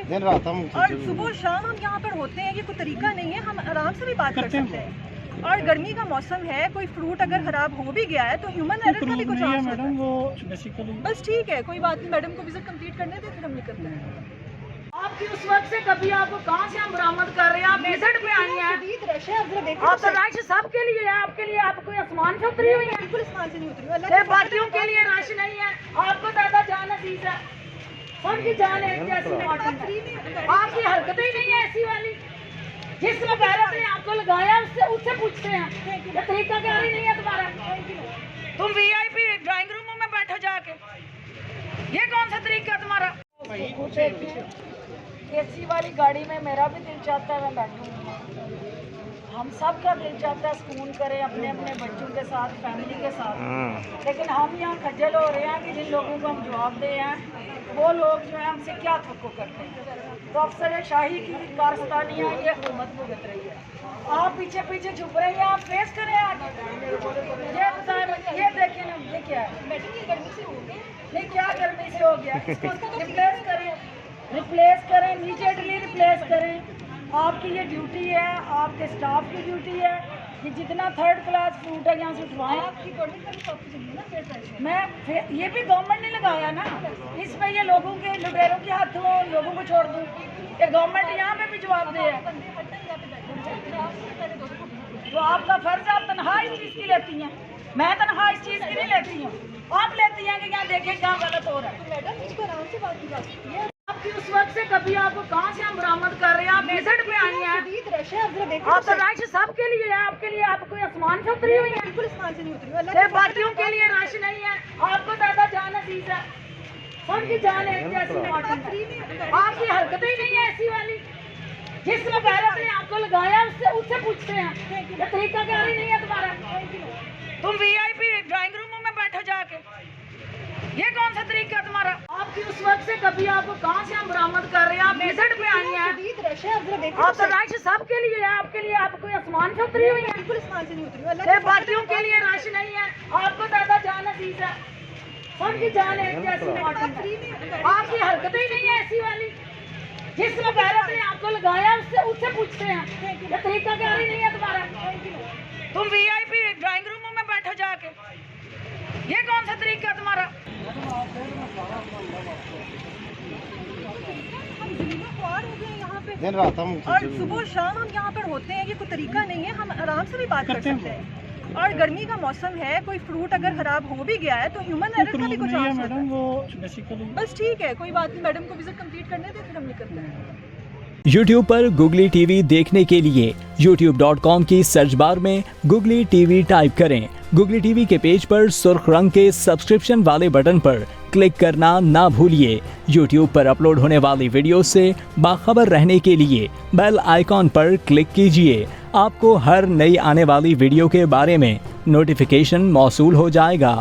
दिन रात हम और सुबह शाम हम यहाँ पर होते हैं, ये कोई तरीका नहीं है। हम आराम से भी बात कर सकते हैं। और गर्मी का मौसम है, कोई फ्रूट अगर खराब हो भी गया है तो ह्यूमन एरर का भी कुछ चांस होता है। वो बेसिकली बस ठीक है, कोई बात नहीं, मैडम को विजिट कंप्लीट करने दे, फिर हम निकलते हैं। आपकी उस वक्त से कभी आपको कहाँ से हम बरामद कर रहे हैं? आप विजिट पे आई हैं। आप तो रश सबके लिए है, आपके लिए आप कोई आसमान से उतरी हुई है? बिल्कुल आसमान से नहीं उतरी। बाकियों के लिए रश नहीं है, आपको ज्यादा जान अजीज है, सबकी जान है जैसी आपकी हरकतें ही नहीं है ऐसी वाली। जिस मुबारक ने आपको लगाया उससे पूछते हैं ये तरीका क्या ही नहीं है तुम्हारा। तुम वीआईपी ड्राइंग रूम में बैठो जाके, ये कौन सा तरीका तुम्हारा? एसी वाली गाड़ी में मेरा भी दिल चाहता है मैं बैठूं, हम सब का दिल चाहता है सुकून करें अपने अपने बच्चों के साथ, फैमिली के साथ। लेकिन हम यहाँ खज्जल हो रहे हैं कि जिन लोगों को हम जवाब दे हैं वो लोग जो है हमसे क्या थको करते हैं। तो अफसर शाही की कारस्तानियाँ ये हुकूमत भुगत रही है। आप पीछे पीछे छुप रही हैं, आप फेस करें आगे। ये बताएं, ये देखें ना, ये क्या है? गर्मी से हो गई नहीं, क्या गर्मी से हो गया? इसको रिप्लेस करें, इमीडिएटली रिप्लेस करें। आपकी ये ड्यूटी है, आपके स्टाफ की ड्यूटी है कि जितना थर्ड क्लास फ्रूट है यहाँ से उठवाएं। मैं ये भी गवर्नमेंट ने लगाया ना, इसमें ये लोगों के लुटेरों के हाथों लोगों को छोड़ दूँ? ये गवर्नमेंट यहाँ पे भी जवाब दे है। तो आपका फर्ज है, आप तनख्वाह इस चीज़ की लेती हैं, मैं तनख्वाह इस चीज़ की नहीं लेती हूँ। आप लेती हैं कि यहाँ देखें क्या गलत हो रहा है। मैडम इसको आराम से बात की जा सकती है। आपकी उस वक्त से कभी आपको कहाँ से हम बरामद कर रहे हैं? आप विजिट पे आई हैं। आप तो रश सबके लिए है, आपके लिए आप कोई आसमान से उतरी हुई है? बिल्कुल आसमान से नहीं उतरी। बाकियों के लिए रश नहीं है, आपको ज्यादा जान अजीज है, सबकी जान है जैसी आपकी हरकतें ही नहीं है ऐसी वाली। जिस मुबारक ने आपको लगाया उससे पूछते हैं ये तरीका क्या ही नहीं है तुम्हारा। तुम वीआईपी ड्राइंग रूम में बैठो जाके, ये कौन सा तरीका तुम्हारा? आपकी उस वक्त से कभी आपको कहाँ से हम बरामद कर रहे हैं? आप विजिट पे आई हैं। आप तो रश सबके लिए है, आपके लिए आप कोई आसमान से उतरी हुई है? बिल्कुल आसमान से नहीं उतरी। बाकियों के लिए रश नहीं है, आपको ज्यादा जान अजीज है, सबकी जान है जैसी आपकी हरकतें ही नहीं है ऐसी वाली। जिस मुबारक ने आपको लगाया उससे पूछते हैं ये तरीका क्या ही नहीं है तुम्हारा। तुम वीआईपी ड्राइंग रूम में बैठो जाके, ये कौन सा तरीका तुम्हारा? दिन रात हम और सुबह शाम हम यहाँ पर होते हैं, ये कोई तरीका नहीं है। हम आराम से भी बात कर सकते हैं। और गर्मी का मौसम है, कोई फ्रूट अगर खराब हो भी गया है तो ह्यूमन एरर का भी कुछ चांस होता है। वो बेसिकली बस ठीक है, कोई बात नहीं, मैडम को विजिट कंप्लीट करने दे, फिर हम निकलते हैं। YouTube पर Googly TV देखने के लिए youtube.com की सर्च बार में Googly TV टाइप करें। Googly TV के पेज पर सुर्ख रंग के सब्सक्रिप्शन वाले बटन पर क्लिक करना ना भूलिए। YouTube पर अपलोड होने वाली वीडियो से बाखबर रहने के लिए बेल आइकॉन पर क्लिक कीजिए। आपको हर नई आने वाली वीडियो के बारे में नोटिफिकेशन मौसूल हो जाएगा।